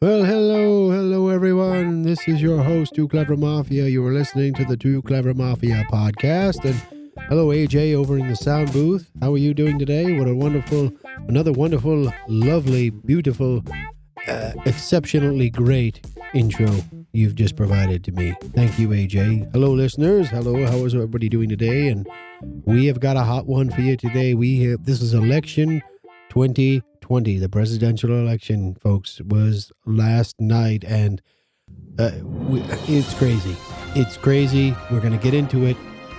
Well, hello, everyone. This is your host, Tooclevermafia. You are listening to the Tooclevermafia podcast. And hello, AJ, over in the sound booth. How are you doing today? What another wonderful, lovely, beautiful, exceptionally great intro you've just provided to me. Thank you, AJ. Hello, listeners. Hello, how is everybody doing today? And we have got a hot one for you today. This is election 2020. The presidential election, folks, was last night, and it's crazy. It's crazy. We're going to get into it.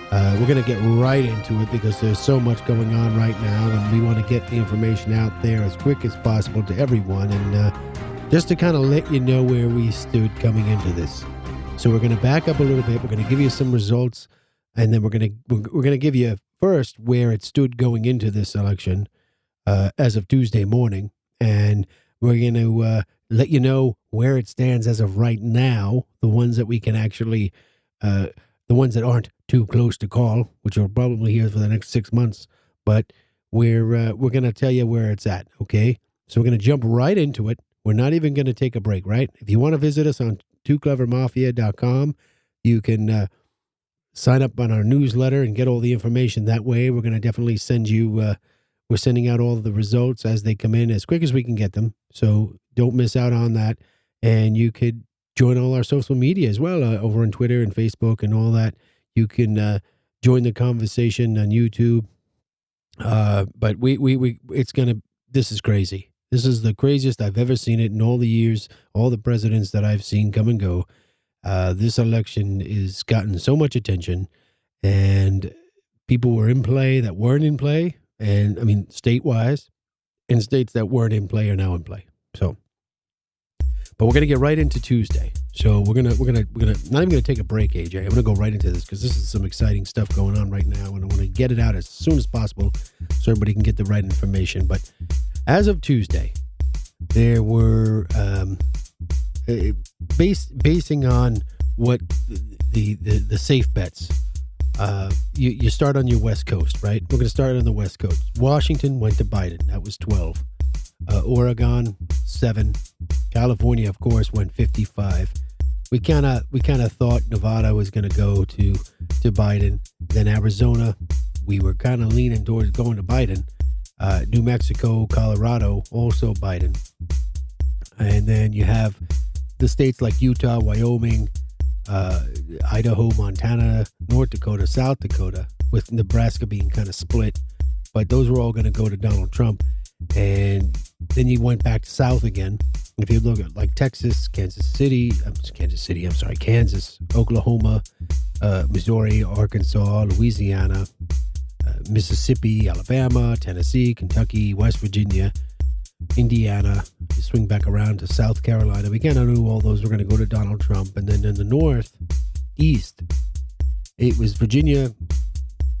We're going to get right into it because there's so much going on right now, and we want to get the information out there as quick as possible to everyone, and just to kind of let you know where we stood coming into this. So we're going to back up a little bit. We're going to give you some results, and then we're going to give you first where it stood going into this election as of Tuesday morning, and we're going to let you know where it stands as of right now, the ones that we can actually, the ones that aren't too close to call, which are probably here for the next 6 months, but we're going to tell you where it's at, okay? So we're going to jump right into it. We're not even going to take a break, right? If you want to visit us on Tooclevermafia.com, you can sign up on our newsletter and get all the information that way. We're going to definitely send you... We're sending out all of the results as they come in as quick as we can get them. So don't miss out on that. And you could join all our social media as well, over on Twitter and Facebook and all that. You can join the conversation on YouTube. But this is crazy. This is the craziest I've ever seen it in all the years, all the presidents that I've seen come and go. This election has gotten so much attention, and people were in play that weren't in play. And I mean, state-wise, and states that weren't in play are now in play. So, but we're gonna get right into Tuesday. So we're gonna not even gonna take a break, AJ. I'm gonna go right into this because this is some exciting stuff going on right now, and I want to get it out as soon as possible so everybody can get the right information. But as of Tuesday, there were basing on what the safe bets. You start on your West Coast, right? We're going to start on the West Coast. Washington went to Biden. That was 12. Oregon, 7. California, of course, went 55. We kind of thought Nevada was going to go to Biden. Then Arizona, we were kind of leaning towards going to Biden. New Mexico, Colorado, also Biden. And then you have the states like Utah, Wyoming, Idaho, Montana, North Dakota, South Dakota, with Nebraska being kind of split. But those were all going to go to Donald Trump. And then you went back south again. If you look at like Texas, Kansas, Oklahoma, Missouri, Arkansas, Louisiana, Mississippi, Alabama, Tennessee, Kentucky, West Virginia, Indiana, you swing back around to South Carolina. We kind of knew all those were going to go to Donald Trump. And then in the northeast, it was Virginia,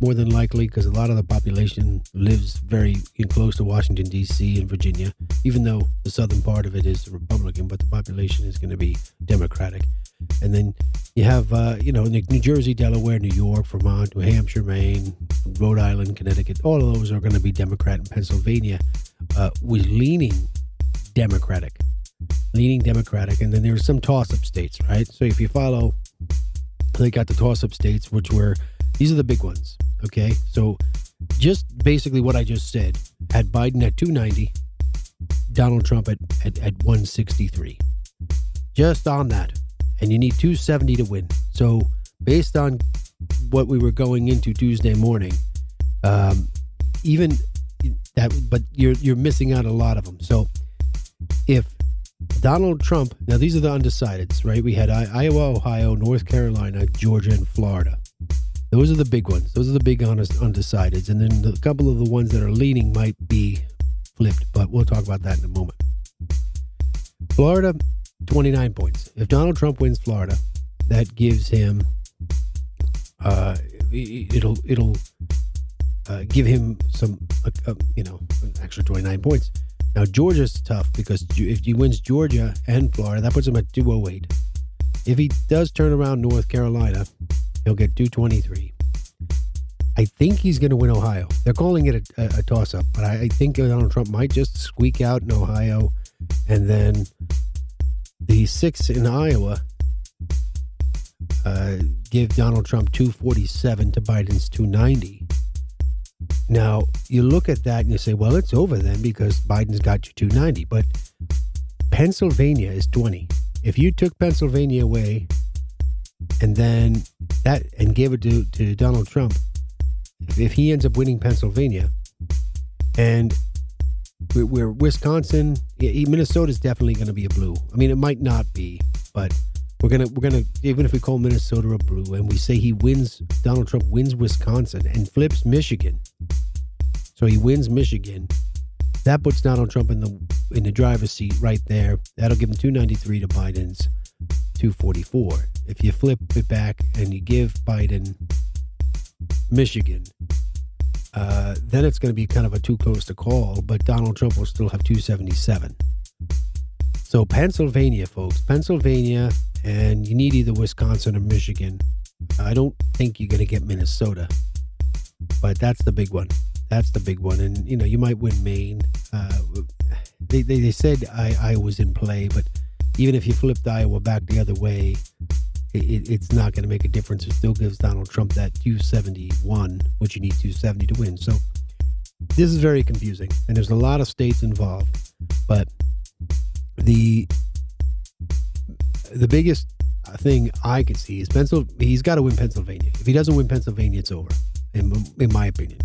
more than likely, because a lot of the population lives very close to Washington, D.C. and Virginia, even though the southern part of it is Republican, but the population is going to be Democratic. And then you have, New Jersey, Delaware, New York, Vermont, New Hampshire, Maine, Rhode Island, Connecticut. All of those are going to be Democrat, and Pennsylvania was leaning Democratic. And then there's some toss-up states, right? So if you follow, they got the toss-up states, these are the big ones, okay? So just basically what I just said, had Biden at 290, Donald Trump at 163. Just on that. And you need 270 to win. So based on what we were going into Tuesday morning, even that, but you're missing out a lot of them. So if Donald Trump, now these are the undecideds, right? We had Iowa, Ohio, North Carolina, Georgia, and Florida. Those are the big ones. Those are the big undecideds. And then a couple of the ones that are leaning might be flipped, but we'll talk about that in a moment. Florida, 29 points. If Donald Trump wins Florida, that gives him, it'll give him some, an extra 29 points. Now, Georgia's tough because if he wins Georgia and Florida, that puts him at 208. If he does turn around North Carolina, he'll get 223. I think he's going to win Ohio. They're calling it a toss-up, but I think Donald Trump might just squeak out in Ohio, and then the 6 in Iowa give Donald Trump 247 to Biden's 290. Now, you look at that and you say, well, it's over then because Biden's got you 290. But Pennsylvania is 20. If you took Pennsylvania away and then and gave it to Donald Trump, if he ends up winning Pennsylvania, and we're Wisconsin, Minnesota's definitely going to be a blue. I mean, it might not be, but we're gonna even if we call Minnesota a blue, and we say Donald Trump wins Wisconsin and flips Michigan, so he wins Michigan, that puts Donald Trump in the driver's seat right there. That'll give him 293 to Biden's 244. If you flip it back and you give Biden Michigan, then it's going to be kind of a too close to call, but Donald Trump will still have 277. So Pennsylvania, folks, and you need either Wisconsin or Michigan. I don't think you're going to get Minnesota, but that's the big one. And, you might win Maine. They said Iowa's in play, but even if you flipped Iowa back the other way, it's not going to make a difference. It still gives Donald Trump that 271, which you need 270 to win. So this is very confusing, and there's a lot of states involved. But the biggest thing I can see is he's got to win Pennsylvania. If he doesn't win Pennsylvania, it's over, in my opinion.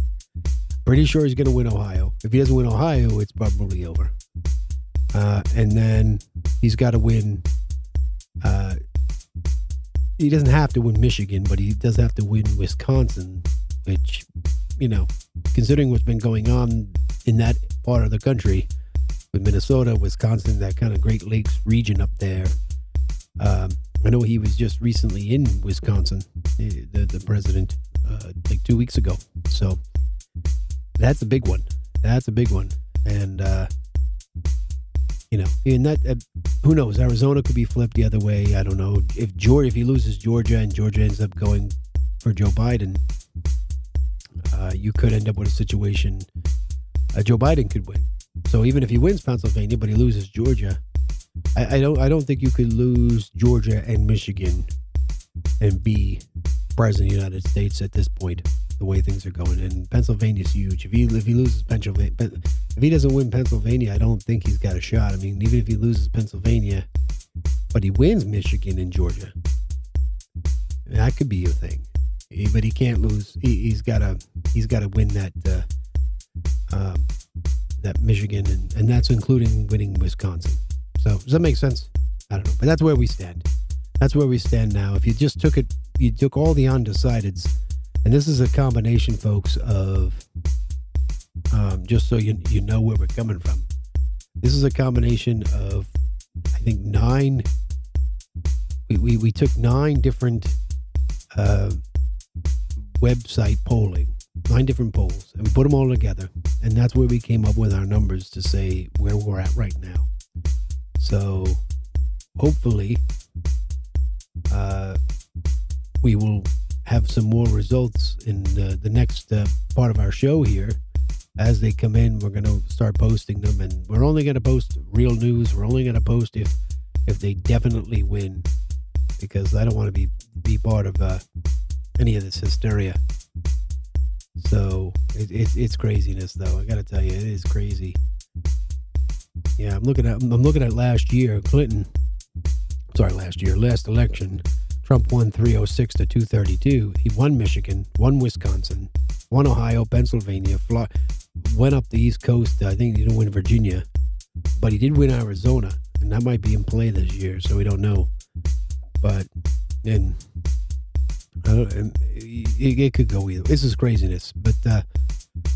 Pretty sure he's going to win Ohio. If he doesn't win Ohio, it's probably over. And then he's got to win. He doesn't have to win Michigan, but he does have to win Wisconsin, which, considering what's been going on in that part of the country with Minnesota, Wisconsin, that kind of Great Lakes region up there. I know he was just recently in Wisconsin, the president, like 2 weeks ago. So that's a big one. And, in that, who knows? Arizona could be flipped the other way. I don't know. If he loses Georgia and Georgia ends up going for Joe Biden, you could end up with a situation Joe Biden could win. So even if he wins Pennsylvania, but he loses Georgia, I don't think you could lose Georgia and Michigan and be president of the United States at this point, the way things are going. And Pennsylvania's huge. If he loses Pennsylvania, if he doesn't win Pennsylvania, I don't think he's got a shot. I mean, even if he loses Pennsylvania, but he wins Michigan and Georgia, that could be a thing. But he can't lose. He's got to win that Michigan, and that's including winning Wisconsin. So does that make sense? I don't know, but that's where we stand. That's where we stand now. If you just took all the undecideds, and this is a combination, folks, of just so you know where we're coming from. This is a combination of, I think, 9. We took 9 different website polling, 9 different polls, and we put them all together, and that's where we came up with our numbers to say where we're at right now. So hopefully we will have some more results in the next part of our show here. As they come in, we're going to start posting them, and we're only going to post real news. We're only going to post if they definitely win, because I don't want to be part of any of this hysteria. So it's craziness, though. I got to tell you, it is crazy. Yeah, I'm looking at last year. Last election, Trump won 306 to 232. He won Michigan, won Wisconsin, won Ohio, Pennsylvania, went up the East Coast. I think he didn't win Virginia, but he did win Arizona, and that might be in play this year, so we don't know. But it could go either. This is craziness, but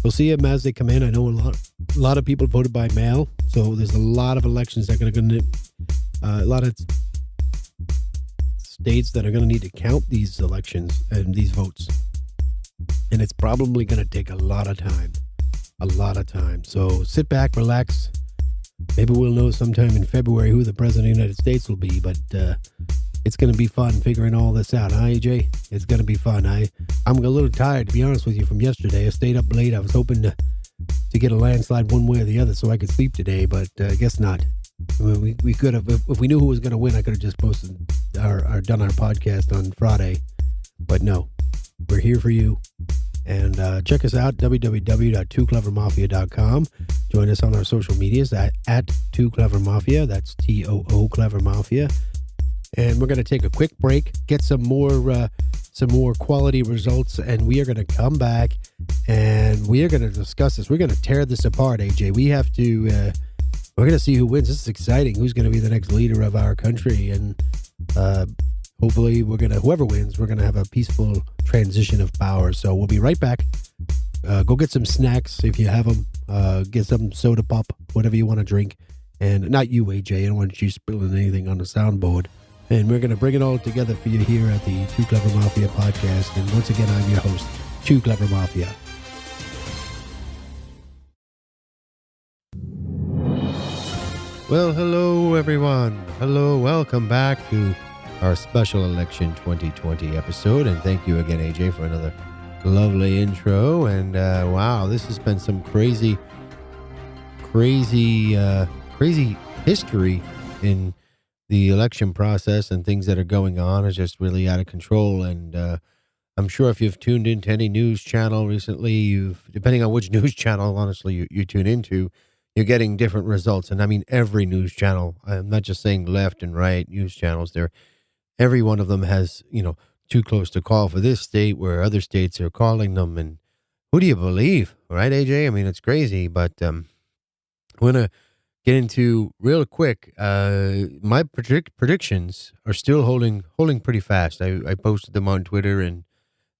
we'll see them as they come in. I know a lot of people voted by mail, so there's a lot of elections that are going to a lot of states that are going to need to count these elections and these votes, and it's probably going to take a lot of time. So sit back, relax. Maybe we'll know sometime in February who the president of the United States will be, but it's going to be fun figuring all this out, huh, AJ? It's going to be fun. I'm a little tired, to be honest with you, from yesterday. I stayed up late. I was hoping to get a landslide one way or the other so I could sleep today, but I guess not. I mean, we could have, if we knew who was going to win, I could have just posted done our podcast on Friday. But no, we're here for you. And check us out, www.tooclevermafia.com. Join us on our social medias at Tooclevermafia. That's TOO Clever Mafia. And we're going to take a quick break, get some more quality results, and we are going to come back and we are going to discuss this. We're going to tear this apart, AJ. We're going to see who wins. This is exciting. Who's going to be the next leader of our country? And hopefully whoever wins, we're going to have a peaceful transition of power. So we'll be right back. Go get some snacks if you have them. Get some soda pop, whatever you want to drink. And not you, AJ. I don't want you spilling anything on the soundboard. And we're going to bring it all together for you here at the Too Clever Mafia podcast. And once again, I'm your host, Too Clever Mafia. Well, hello, everyone. Hello, welcome back to our special election 2020 episode. And thank you again, AJ, for another lovely intro. And wow, this has been some crazy history in the election process, and things that are going on is just really out of control. And I'm sure if you've tuned into any news channel recently, depending on which news channel, honestly, you tune into, you're getting different results. And I mean, every news channel, I'm not just saying left and right news channels, every one of them has, too close to call for this state where other states are calling them. And who do you believe? Right, AJ? I mean, it's crazy, but I'm going to get into real quick. My predictions are still holding pretty fast. I posted them on Twitter, and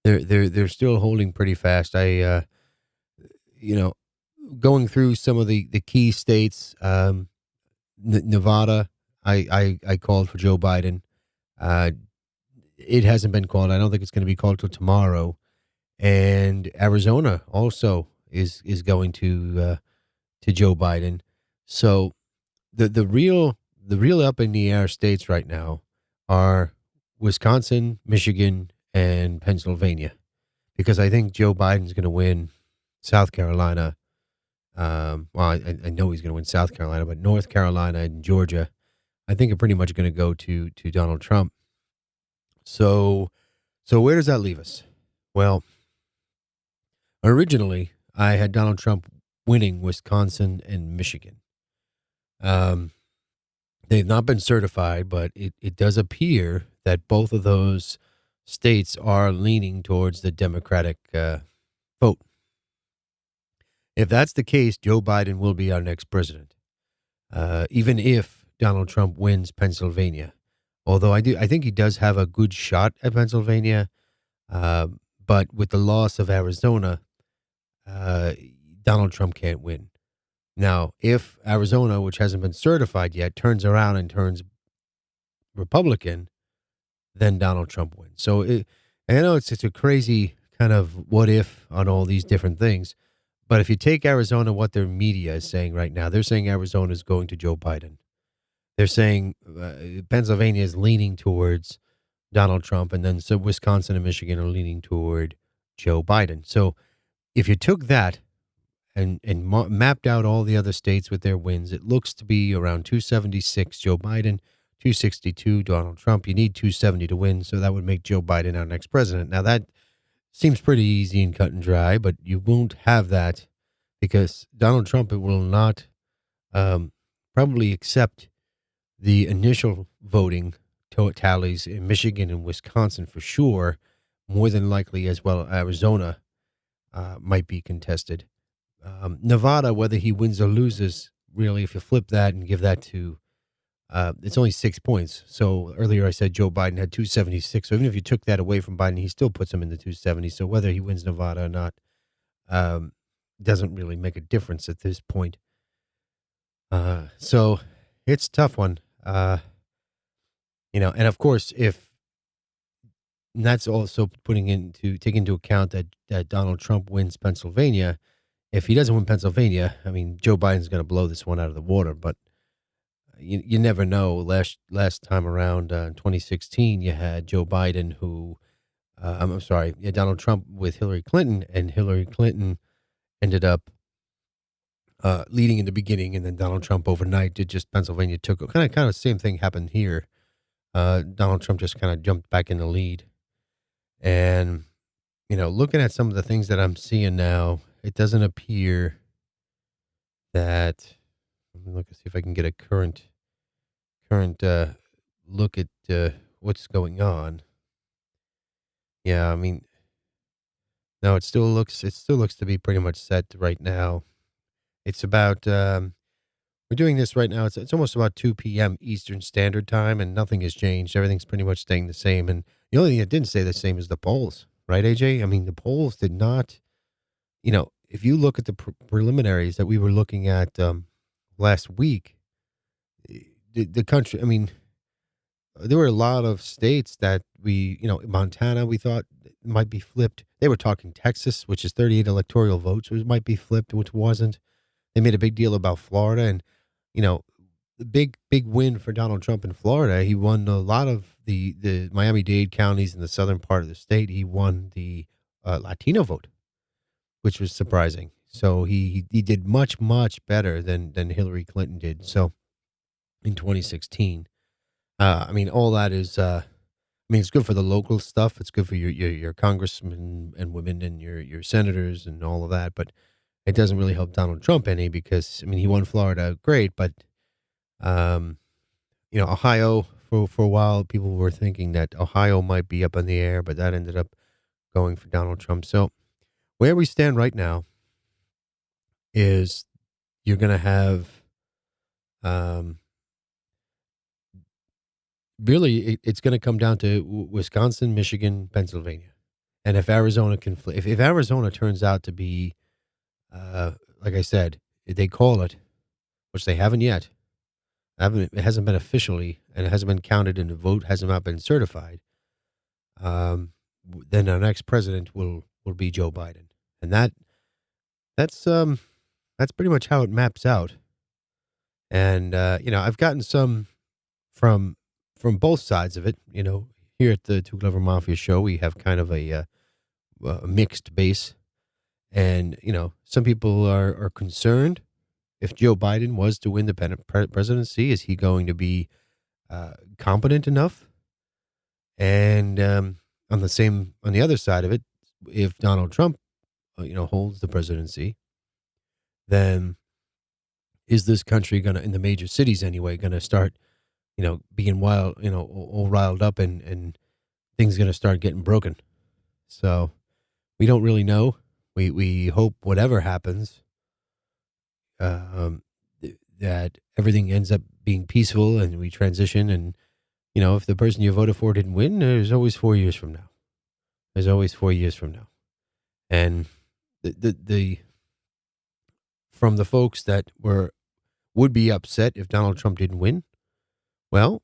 they're still holding pretty fast. Going through some of the key states, Nevada, I called for Joe Biden. It hasn't been called. I don't think it's going to be called till tomorrow. And Arizona also is going to Joe Biden. So the real up in the air states right now are Wisconsin, Michigan, and Pennsylvania, because I think Joe Biden's going to win South Carolina. I know he's going to win South Carolina, but North Carolina and Georgia, I think, are pretty much going to go to Donald Trump. So where does that leave us? Well, originally I had Donald Trump winning Wisconsin and Michigan. They've not been certified, but it does appear that both of those states are leaning towards the Democratic vote. If that's the case, Joe Biden will be our next president, even if Donald Trump wins Pennsylvania. Although I think he does have a good shot at Pennsylvania, but with the loss of Arizona, Donald Trump can't win. Now, if Arizona, which hasn't been certified yet, turns around and turns Republican, then Donald Trump wins. So I know it's a crazy kind of what if on all these different things. But if you take Arizona, what their media is saying right now, they're saying Arizona is going to Joe Biden. They're saying Pennsylvania is leaning towards Donald Trump, and then so Wisconsin and Michigan are leaning toward Joe Biden. So if you took that and mapped out all the other states with their wins, it looks to be around 276 Joe Biden, 262 Donald Trump. You need 270 to win, so that would make Joe Biden our next president. Now, that seems pretty easy and cut and dry, but you won't have that because Donald Trump will not probably accept the initial voting tallies in Michigan and Wisconsin for sure. More than likely, as well, Arizona might be contested. Nevada, whether he wins or loses, really, if you flip that and give that to, it's only 6 points. So earlier I said Joe Biden had 276. So even if you took that away from Biden, he still puts him in the 270. So whether he wins Nevada or not doesn't really make a difference at this point. So it's a tough one. And of course, and that's also taking into account that Donald Trump wins Pennsylvania. If he doesn't win Pennsylvania, I mean, Joe Biden's going to blow this one out of the water, but you never know. Last time around, in 2016, you had Joe Biden Donald Trump with Hillary Clinton, and Hillary Clinton ended up leading in the beginning, and then Donald Trump overnight did just Pennsylvania took kind of same thing happened here. Donald Trump just kind of jumped back in the lead, and looking at some of the things that I'm seeing now, it doesn't appear that. Let me look and see if I can get a current look at what's going on. Yeah, I mean, no, it still looks to be pretty much set right now. It's about we're doing this right now. It's almost about 2 p.m. Eastern Standard Time, and nothing has changed. Everything's pretty much staying the same. And the only thing that didn't stay the same is the polls, right, AJ? I mean, the polls did not. If you look at the preliminaries that we were looking at last week, the country. I mean, there were a lot of states that Montana, we thought might be flipped. They were talking Texas, which is 38 electoral votes, which might be flipped, which wasn't. They made a big deal about Florida, and you know, the big win for Donald Trump in Florida. He won a lot of the Miami-Dade counties in the southern part of the state. He won the Latino vote, which was surprising. So he did much better than Hillary Clinton did. So in 2016. I mean, all that is. I mean, it's good for the local stuff. It's good for your congressmen and women and your senators and all of that. But it doesn't really help Donald Trump any because I mean he won Florida, great, but um, Ohio for a while people were thinking that Ohio might be up in the air, but that ended up going for Donald Trump. So where we stand right now is you're going to have um, really it's going to come down to Wisconsin, Michigan, Pennsylvania, and if Arizona can if Arizona turns out to be like I said, they call it, which they haven't yet. It hasn't been officially, and it hasn't been counted, and the vote has not been certified. Then our next president will be Joe Biden, and that's pretty much how it maps out. And I've gotten some from both sides of it. Here at the Two Clever Mafia show, we have kind of a mixed base, and some people are concerned. If Joe Biden was to win the presidency, is he going to be competent enough? And on the other side of it, if Donald Trump, holds the presidency, then is this country gonna, in the major cities anyway, gonna start, being wild, all riled up, and things gonna start getting broken? So we don't really know. We hope whatever happens, um, that everything ends up being peaceful and we transition. And, if the person you voted for didn't win, there's always 4 years from now. There's always 4 years from now. And the from the folks that would be upset if Donald Trump didn't win, well,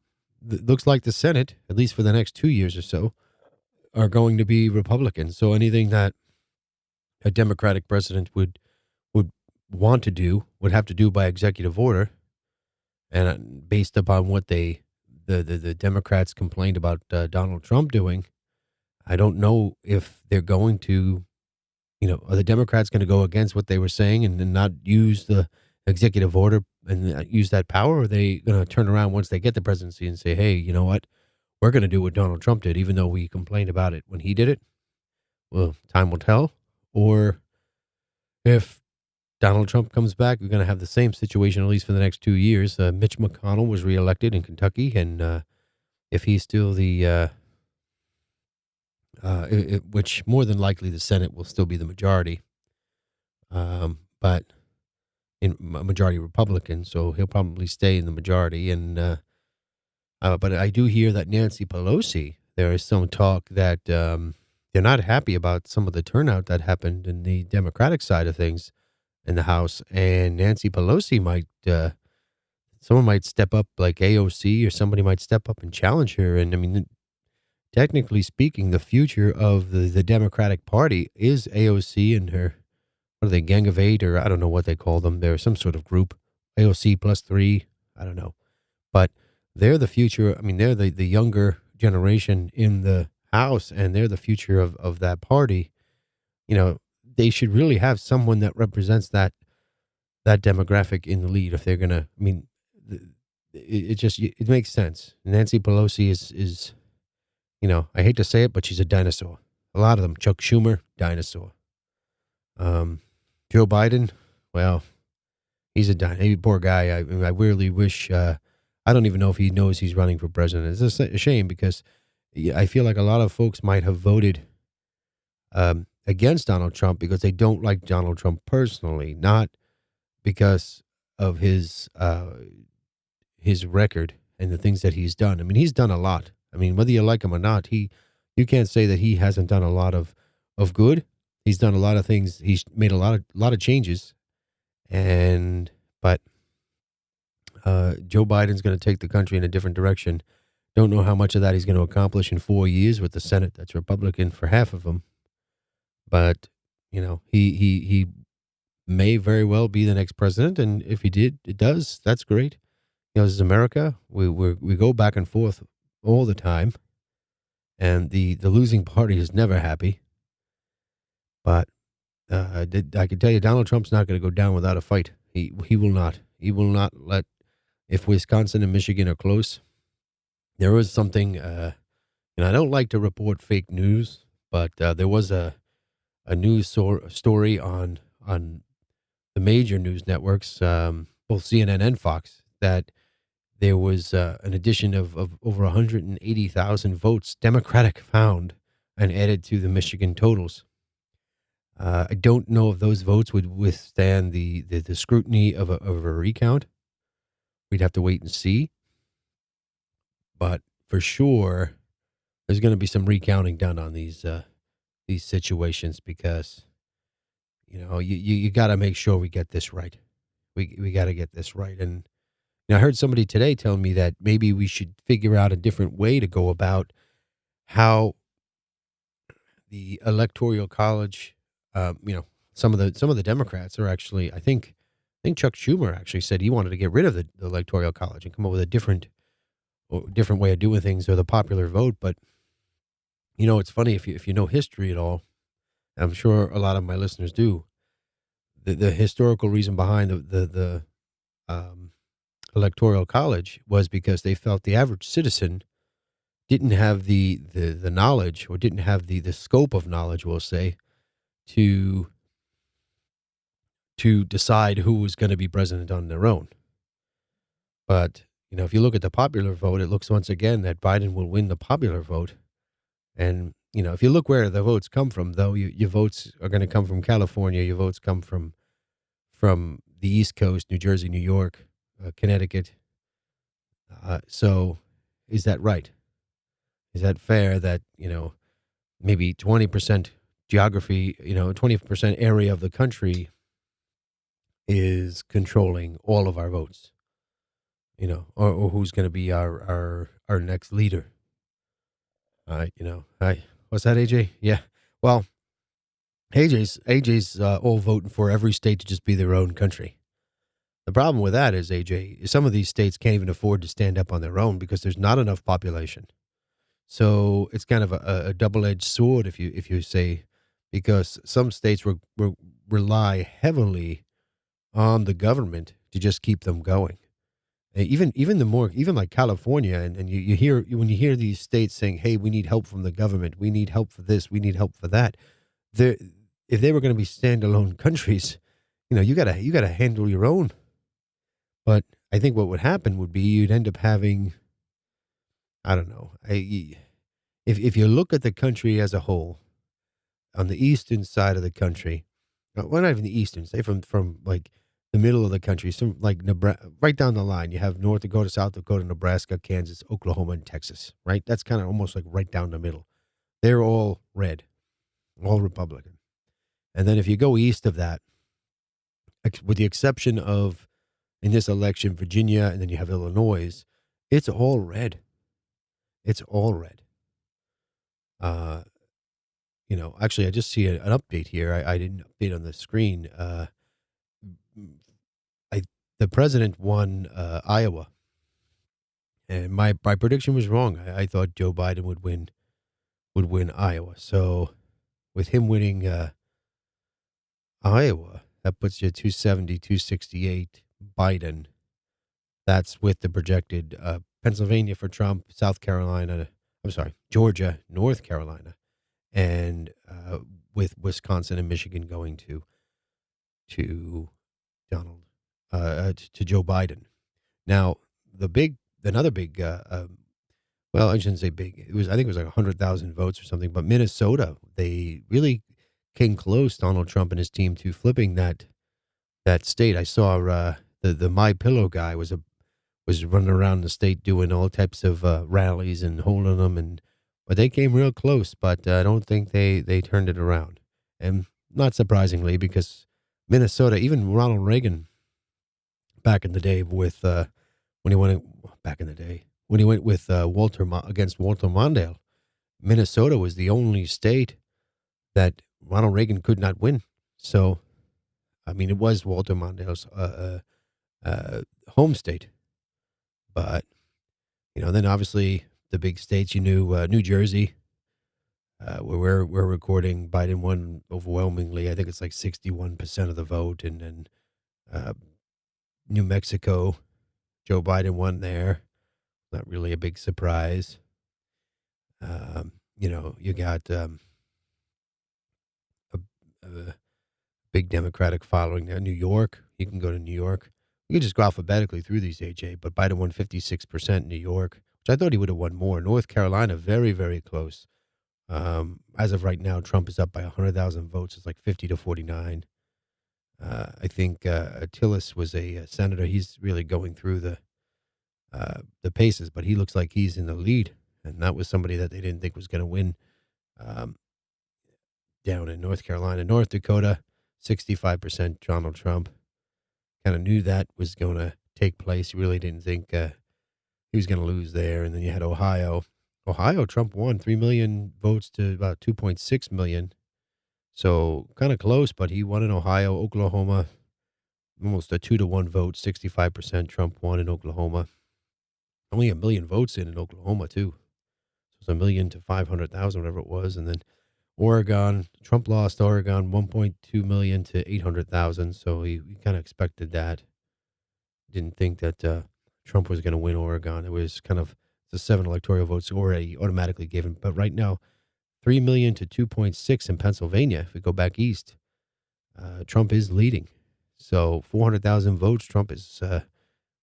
looks like the Senate, at least for the next 2 years or so, are going to be Republicans. So anything that a Democratic president would want to do would have to do by executive order, and based upon what the Democrats complained about Donald Trump doing, I don't know if they're going to, are the Democrats going to go against what they were saying and then not use the executive order and use that power? Or are they going to turn around once they get the presidency and say, hey, you know what? We're going to do what Donald Trump did, even though we complained about it when he did it? Well, time will tell. Or if Donald Trump comes back, we're going to have the same situation, at least for the next 2 years. Mitch McConnell was reelected in Kentucky, and if he's still which more than likely the Senate will still be the majority, but in a majority Republican, so he'll probably stay in the majority. And but I do hear that Nancy Pelosi, there is some talk that they're not happy about some of the turnout that happened in the Democratic side of things in the House, and Nancy Pelosi might, someone might step up, like AOC, or somebody might step up and challenge her. And I mean, technically speaking, the future of the Democratic Party is AOC and her, what are they, Gang of Eight, or I don't know what they call them. They're some sort of group, AOC plus three, I don't know. But they're the future. I mean, they're the younger generation in the House, and they're the future of that party. They should really have someone that represents that that demographic in the lead if they're gonna. I mean, it makes sense. Nancy Pelosi is I hate to say it, but she's a dinosaur. A lot of them. Chuck Schumer, dinosaur. Joe Biden, well, he's a dinosaur. Poor guy. I really wish. I don't even know if he knows he's running for president. It's a shame because I feel like a lot of folks might have voted against Donald Trump because they don't like Donald Trump personally, not because of his record and the things that he's done. I mean, he's done a lot. I mean, whether you like him or not, you can't say that he hasn't done a lot of good. He's done a lot of things. He's made a lot of changes, but Joe Biden's going to take the country in a different direction. Don't know how much of that he's going to accomplish in 4 years with the Senate that's Republican for half of them, but he may very well be the next president, and if it does, that's great. This is America. We go back and forth all the time, and the losing party is never happy. But I can tell you, Donald Trump's not going to go down without a fight. He will not. He will not let. If Wisconsin and Michigan are close, there was something. And I don't like to report fake news, but there was a news story on the major news networks, both CNN and Fox, that there was an addition of over 180,000 votes Democratic found and added to the Michigan totals. I don't know if those votes would withstand the scrutiny of a recount. We'd have to wait and see. But for sure, there's going to be some recounting done on these situations because you got to make sure we get this right. We got to get this right. And I heard somebody today tell me that maybe we should figure out a different way to go about how the Electoral College, some of the Democrats are actually, I think Chuck Schumer actually said he wanted to get rid of the Electoral College and come up with a different way of doing things or the popular vote. But, it's funny if you know history at all, I'm sure a lot of my listeners do, the historical reason behind the Electoral College was because they felt the average citizen didn't have the knowledge or didn't have the scope of knowledge, we'll say, to decide who was going to be president on their own. But, if you look at the popular vote, it looks once again that Biden will win the popular vote. And, if you look where the votes come from, though, your votes are going to come from California. Your votes come from the East Coast, New Jersey, New York, Connecticut. So is that right? Is that fair that, maybe 20% geography, 20% area of the country is controlling all of our votes, or who's going to be our next leader? What's that, AJ? Yeah. Well, AJ's all voting for every state to just be their own country. The problem with that is, AJ, some of these states can't even afford to stand up on their own because there's not enough population. So it's kind of a double-edged sword, if you say, because some states rely heavily on the government to just keep them going. Even like California, and you hear when you hear these states saying, "Hey, we need help from the government. We need help for this. We need help for that." If they were going to be standalone countries, you gotta handle your own. But I think what would happen would be you'd end up having, I don't know, if you look at the country as a whole, on the eastern side of the country, well, not even the eastern, say from like the middle of the country, some like Nebraska, right down the line, you have North Dakota, South Dakota, Nebraska, Kansas, Oklahoma, and Texas, right? That's kind of almost like right down the middle. They're all red, all Republican. And then if you go east of that, with the exception of, in this election, Virginia, and then you have Illinois, it's all red. It's all red. Actually, I just see an update here. I didn't update on the screen. The president won Iowa, and my prediction was wrong. I thought Joe Biden would win Iowa. So, with him winning Iowa, That puts you 270, 268 Biden. That's with the projected Pennsylvania for Trump, Georgia, North Carolina, and with Wisconsin and Michigan going to Donald to Joe Biden. Now, another big, well, I shouldn't say big. I think it was like 100,000 votes or something. But Minnesota, they really came close, Donald Trump and his team, to flipping that state. I saw the My Pillow guy was running around the state doing all types of rallies and holding them, but they came real close. But I don't think they turned it around, and not surprisingly, because Minnesota, even Ronald Reagan, back in the day with when he went back in the day when he went with against Walter Mondale, Minnesota was the only state that Ronald Reagan could not win. So, I mean, it was Walter Mondale's home state, but then obviously the big states, New Jersey, where we're recording, Biden won overwhelmingly. I think it's like 61% of the vote, and then New Mexico, Joe Biden won there. Not really a big surprise. You got a big Democratic following there. New York, you can go to New York. You can just go alphabetically through these, AJ, but Biden won 56% in New York, which I thought he would have won more. North Carolina, very, very close. As of right now, Trump is up by 100,000 votes. It's like 50 to 49. I think Tillis was a senator. He's really going through the paces, but he looks like he's in the lead. And that was somebody that they didn't think was going to win down in North Carolina. North Dakota, 65% Donald Trump. Kind of knew that was going to take place. He really didn't think he was going to lose there. And then you had Ohio. Ohio, Trump won 3 million votes to about 2.6 million. So kind of close, but he won in Ohio. Oklahoma, almost a 2-to-1 vote, 65% Trump won in Oklahoma. Only 1 million votes in Oklahoma, too. So it's 1 million to 500,000, whatever it was. And then Oregon, Trump lost Oregon, 1.2 million to 800,000. So he kind of expected that. Didn't think that Trump was going to win Oregon. It was kind of the 7 electoral votes already automatically given. But right now, 3 million to 2.6 in Pennsylvania. If we go back east, Trump is leading. So 400,000 votes, Trump is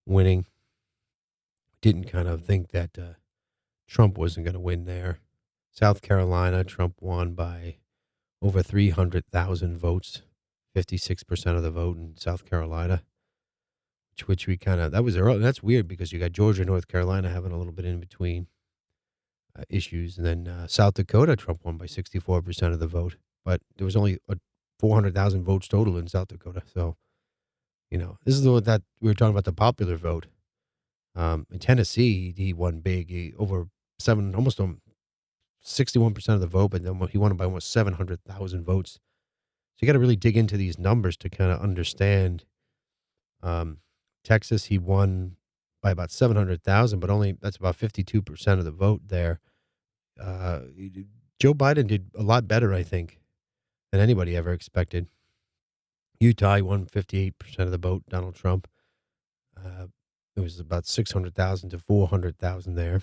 winning. Didn't kind of think that Trump wasn't going to win there. South Carolina, Trump won by over 300,000 votes, 56% of the vote in South Carolina, which we kind of, that was early. That's weird because you got Georgia, North Carolina having a little bit in between issues. And then South Dakota, Trump won by 64% of the vote, but there was only 400,000 votes total in South Dakota. So, this is that we were talking about the popular vote. In Tennessee, he won big, over 61% of the vote, but then he won by almost 700,000 votes. So you got to really dig into these numbers to kind of understand. Texas, he won by about 700,000, but that's about 52% of the vote there. Joe Biden did a lot better, I think, than anybody ever expected. Utah, he won 58% of the vote, Donald Trump. It was about 600,000 to 400,000 there.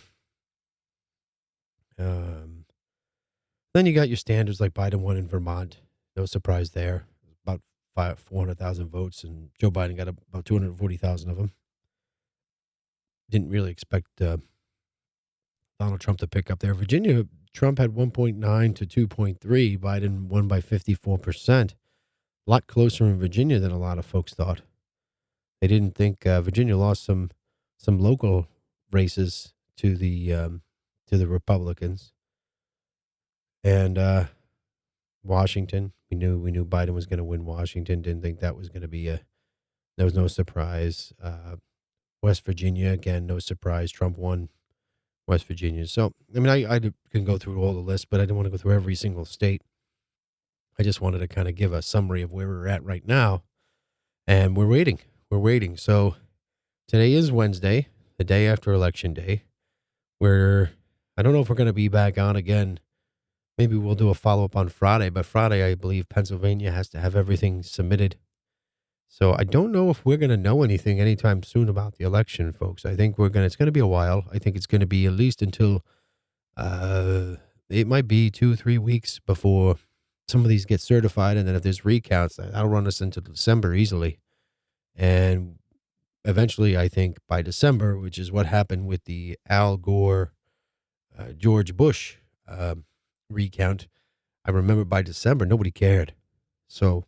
Then you got your standards like Biden won in Vermont. No surprise there. About 400,000 votes, and Joe Biden got about 240,000 of them. Didn't really expect Donald Trump to pick up there. Virginia, Trump had 1.9 to 2.3. Biden won by 54%. A lot closer in Virginia than a lot of folks thought. They didn't think Virginia lost some local races to the Republicans. And Washington, we knew Biden was going to win Washington. Didn't think that was going to be there was no surprise. West Virginia, again, no surprise. Trump won West Virginia. So, I mean, I can go through all the lists, but I didn't want to go through every single state. I just wanted to kind of give a summary of where we're at right now. And we're waiting. So today is Wednesday, the day after Election Day. I don't know if we're going to be back on again. Maybe we'll do a follow-up on Friday, but Friday, I believe Pennsylvania has to have everything submitted So I don't know if we're going to know anything anytime soon about the election, folks. I think it's going to be a while. I think it's going to be at least until, it might be 2-3 weeks before some of these get certified. And then if there's recounts, that'll run us into December easily. And eventually, I think by December, which is what happened with the Al Gore, George Bush recount, I remember by December, nobody cared. So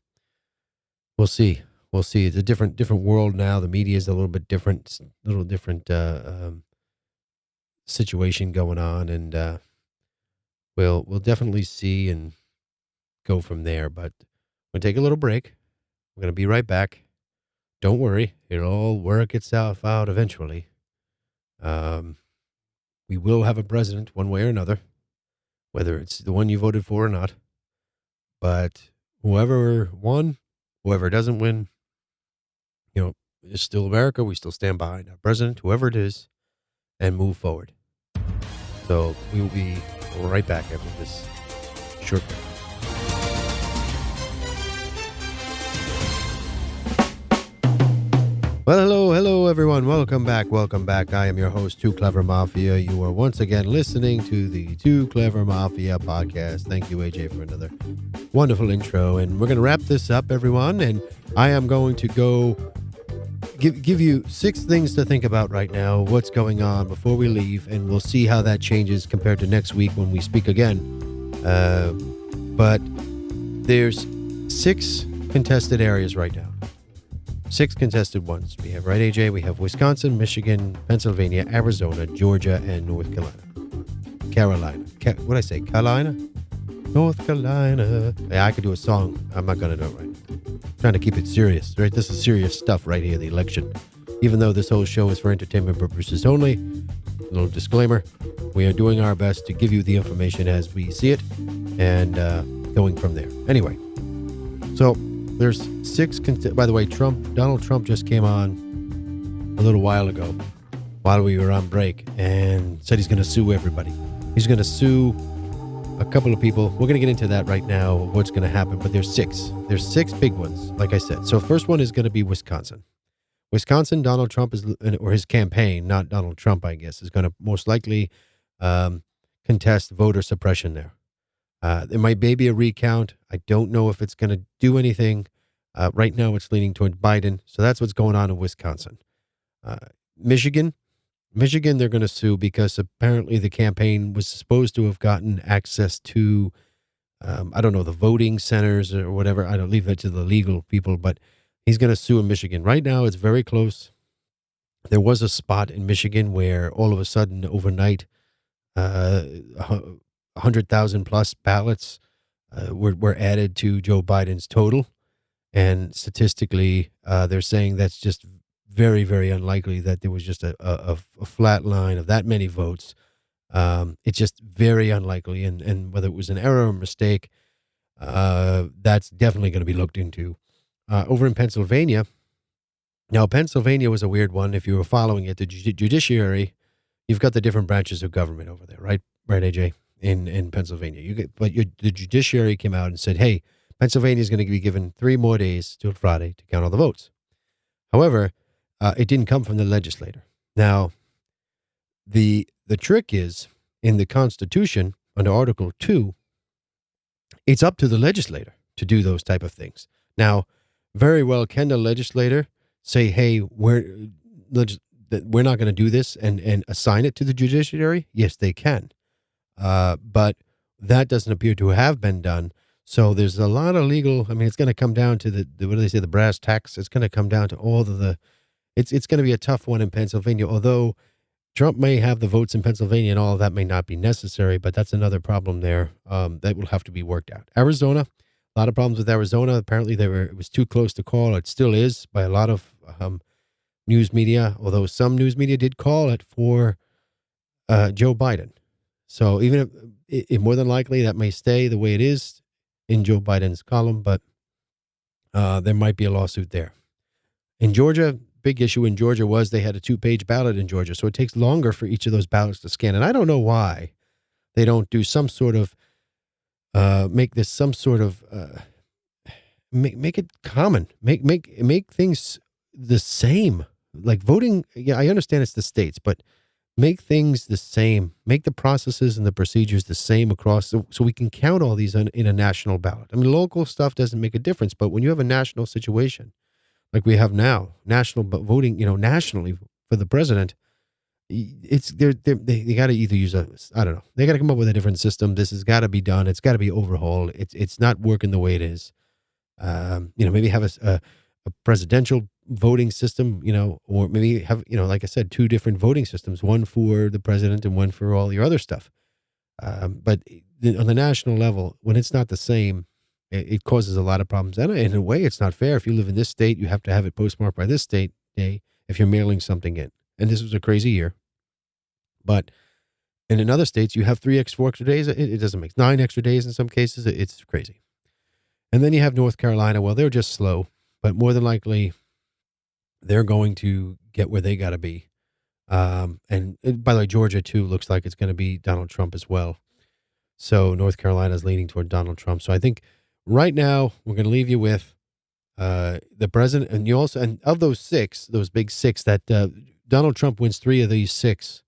we'll see. We'll see. It's a different world now. The media is a little bit different, situation going on, and we'll definitely see and go from there. But we'll take a little break. We're going to be right back. Don't worry. It'll all work itself out eventually. We will have a president one way or another, whether it's the one you voted for or not. But whoever won, whoever doesn't win, it's still America. We still stand behind our president, whoever it is, and move forward. So we will be right back after this short break. Well, hello, everyone. Welcome back. I am your host, Clever Mafia. You are once again listening to the Clever Mafia podcast. Thank you, AJ, for another wonderful intro. And we're going to wrap this up, everyone. And I am going to go give you 6 things to think about right now, what's going on before we leave, and we'll see how that changes compared to next week when we speak again. But there's 6 contested areas right now. 6 contested ones. We have, right, AJ? We have Wisconsin, Michigan, Pennsylvania, Arizona, Georgia, and North Carolina. What did I say? Carolina? North Carolina. Yeah, I could do a song. I'm not going to do it right. Trying to keep it serious, right? This is serious stuff right here, the election. Even though this whole show is for entertainment purposes only, a little disclaimer, we are doing our best to give you the information as we see it and going from there. Anyway, so there's 6, by the way, Donald Trump just came on a little while ago while we were on break and said he's going to sue everybody. He's going to sue a couple of people. We're going to get into that right now, what's going to happen, but there's 6. There's 6 big ones, like I said. So first one is going to be Wisconsin. Wisconsin, Donald Trump or his campaign, not Donald Trump, I guess, is going to most likely contest voter suppression there. There might maybe a recount. I don't know if it's going to do anything. Right now it's leaning toward Biden. So that's what's going on in Wisconsin. Michigan, they're going to sue because apparently the campaign was supposed to have gotten access to, I don't know, the voting centers or whatever. I don't leave that to the legal people, but he's going to sue in Michigan. Right now, it's very close. There was a spot in Michigan where all of a sudden, overnight, 100,000 plus ballots were added to Joe Biden's total. And statistically, they're saying that's just very, very unlikely that there was just a flat line of that many votes. It's just very unlikely. And whether it was an error or mistake, that's definitely going to be looked into. Over in Pennsylvania, now Pennsylvania was a weird one. If you were following it, the Judiciary, you've got the different branches of government over there, right? Right, AJ? In Pennsylvania. The Judiciary came out and said, hey, Pennsylvania is going to be given 3 more days till Friday to count all the votes. However, it didn't come from the legislator. Now, the trick is, in the Constitution, under Article 2, it's up to the legislator to do those type of things. Now, very well, can the legislator say, hey, we're not going to do this and assign it to the Judiciary? Yes, they can. But that doesn't appear to have been done. So there's a lot of legal, it's going to come down to the what do they say, the brass tacks. It's going to come down to all of it's going to be a tough one in Pennsylvania, although Trump may have the votes in Pennsylvania and all of that may not be necessary, but that's another problem there that will have to be worked out. Arizona, a lot of problems with Arizona. Apparently it was too close to call. It still is by a lot of news media, although some news media did call it for Joe Biden. So even if more than likely that may stay the way it is in Joe Biden's column, but there might be a lawsuit there. In Georgia, big issue in Georgia was they had a 2-page ballot in Georgia, so it takes longer for each of those ballots to scan. And I don't know why they don't do some sort of, make this some sort of make it common. Make things the same. Like voting, yeah, I understand it's the states, but make things the same. Make the processes and the procedures the same across, so we can count all these in a national ballot. I mean, local stuff doesn't make a difference, but when you have a national situation like we have now, national voting, nationally for the president, it's they got to either use I don't know, they got to come up with a different system. This has got to be done. It's got to be overhauled. It's not working the way it is. Maybe have a presidential voting system, or maybe have, like I said, two different voting systems, one for the president and one for all your other stuff. But on the national level, when it's not the same, it causes a lot of problems. And in a way, it's not fair. If you live in this state, you have to have it postmarked by this state day if you're mailing something in. And this was a crazy year. But in other states, you have 4 extra days. It doesn't make 9 extra days in some cases. It's crazy. And then you have North Carolina. Well, they're just slow, but more than likely, they're going to get where they got to be. And by the way, Georgia, too, looks like it's going to be Donald Trump as well. So North Carolina is leaning toward Donald Trump. So I think right now we're going to leave you with the president. And you also, and of those big six, that Donald Trump wins 3 of these 6,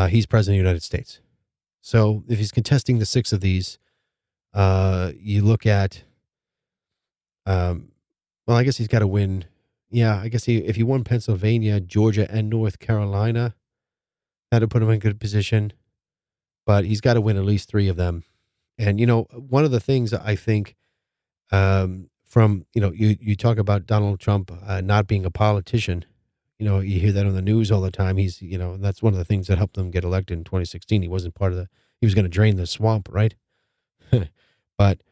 he's president of the United States. So if he's contesting the 6 of these, you look at, well, I guess he's got to win. Yeah, I guess if he won Pennsylvania, Georgia, and North Carolina, that'd put him in good position. But he's got to win at least 3 of them. And, one of the things I think from, you talk about Donald Trump not being a politician, you hear that on the news all the time. He's, that's one of the things that helped him get elected in 2016. He wasn't he was going to drain the swamp, right? But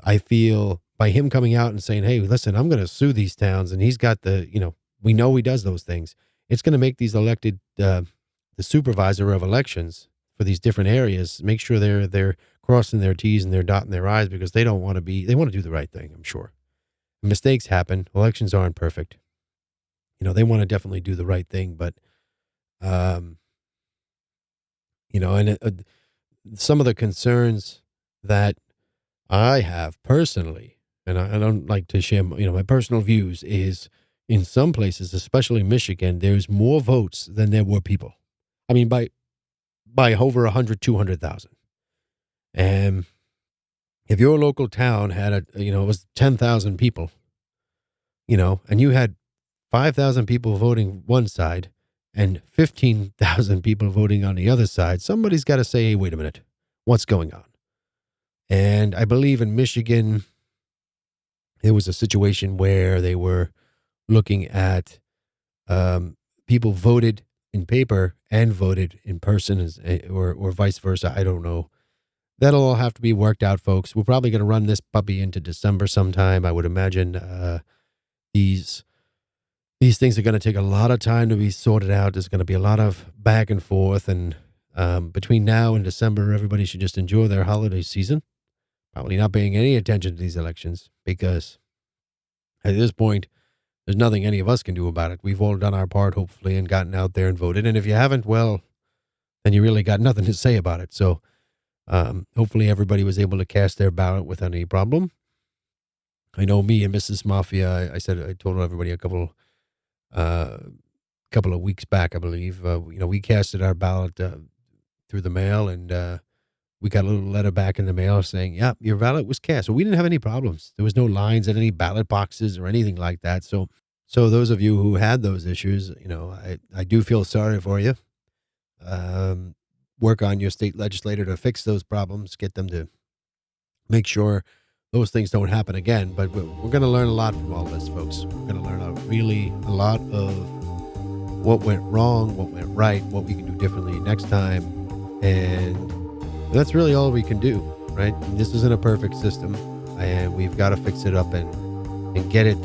I feel by him coming out and saying, hey, listen, I'm going to sue these towns. And he's got we know he does those things. It's going to make these elected, the supervisor of elections for these different areas, make sure they're crossing their T's and they're dotting their I's, because they want to do the right thing. I'm sure mistakes happen. Elections aren't perfect. They want to definitely do the right thing, but, and some of the concerns that I have personally, and I don't like to share, my personal views, is in some places, especially Michigan, there's more votes than there were people. I mean, by over 100, 200,000. And if your local town had it was 10,000 people, and you had 5,000 people voting one side and 15,000 people voting on the other side, somebody's got to say, hey, wait a minute, what's going on? And I believe in Michigan, there was a situation where they were looking at people voted in paper and voted in person, or vice versa. I don't know. That'll all have to be worked out, folks. We're probably going to run this puppy into December sometime. I would imagine these things are going to take a lot of time to be sorted out. There's going to be a lot of back and forth. And between now and December, everybody should just enjoy their holiday season. Probably not paying any attention to these elections, because at this point, there's nothing any of us can do about it. We've all done our part, hopefully, and gotten out there and voted. And if you haven't, well, then you really got nothing to say about it. So hopefully everybody was able to cast their ballot without any problem. I know me and Mrs. Mafia, I told everybody a couple of weeks back, I believe, we casted our ballot through the mail, and we got a little letter back in the mail saying, yeah, your ballot was cast. So we didn't have any problems. There was no lines at any ballot boxes or anything like that. So those of you who had those issues, I do feel sorry for you. Work on your state legislator to fix those problems, get them to make sure those things don't happen again. But we're going to learn a lot from all this, folks. We're going to learn a lot of what went wrong, what went right, what we can do differently next time. And that's really all we can do, right? This isn't a perfect system, and we've got to fix it up and get it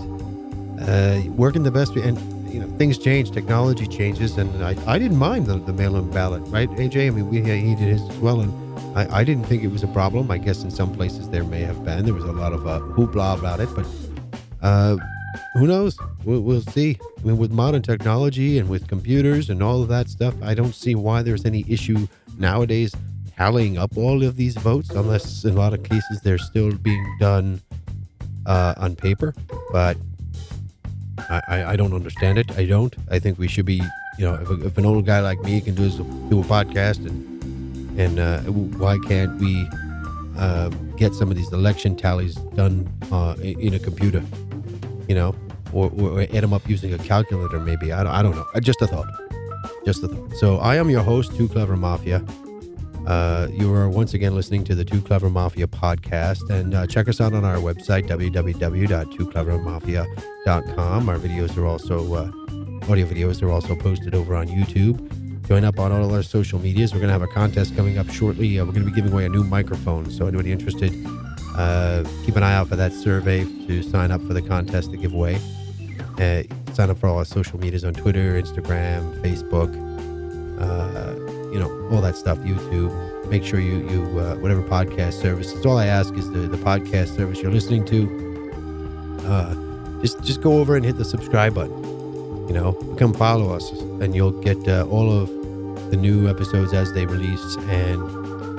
working the best. And things change, technology changes, and I didn't mind the mail-in ballot, right, AJ? I mean, he did his as well, and I didn't think it was a problem. I guess in some places there may have been. There was a lot of hoopla about it, but who knows? We'll see. I mean, with modern technology and with computers and all of that stuff, I don't see why there's any issue nowadays tallying up all of these votes, unless in a lot of cases they're still being done on paper, but I don't understand it. I think we should be, if an old guy like me can do a podcast, and why can't we get some of these election tallies done in a computer, or add them up using a calculator maybe. I don't know. Just a thought. So I am your host, Too Clever Mafia. You are once again listening to the Too Clever Mafia podcast, and check us out on our website, www.tooclevermafia.com. Our videos are also, audio videos are also posted over on YouTube. Join up on all our social medias. We're going to have a contest coming up shortly. We're going to be giving away a new microphone. So anybody interested, keep an eye out for that survey to sign up for the contest to give away. Sign up for all our social medias on Twitter, Instagram, Facebook, all that stuff, YouTube. Make sure you whatever podcast service. That's all I ask is the podcast service you're listening to. Just go over and hit the subscribe button. Come follow us, and you'll get all of the new episodes as they release, and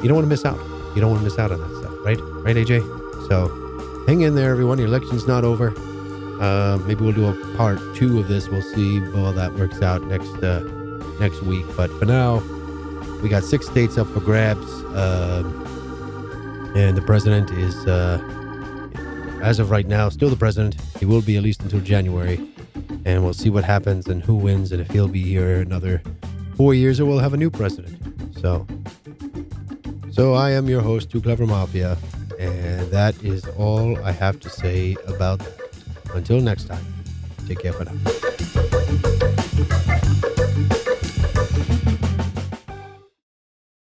you don't want to miss out. You don't want to miss out on that stuff, right? Right, AJ? So hang in there, everyone. The election's not over. Maybe we'll do a part 2 of this. We'll see how that works out next week. But for now, we got 6 states up for grabs, and the president is, as of right now, still the president. He will be at least until January, and we'll see what happens and who wins, and if he'll be here another 4 years, or we'll have a new president. So I am your host, Too Clever Mafia, and that is all I have to say about that. Until next time, take care for now.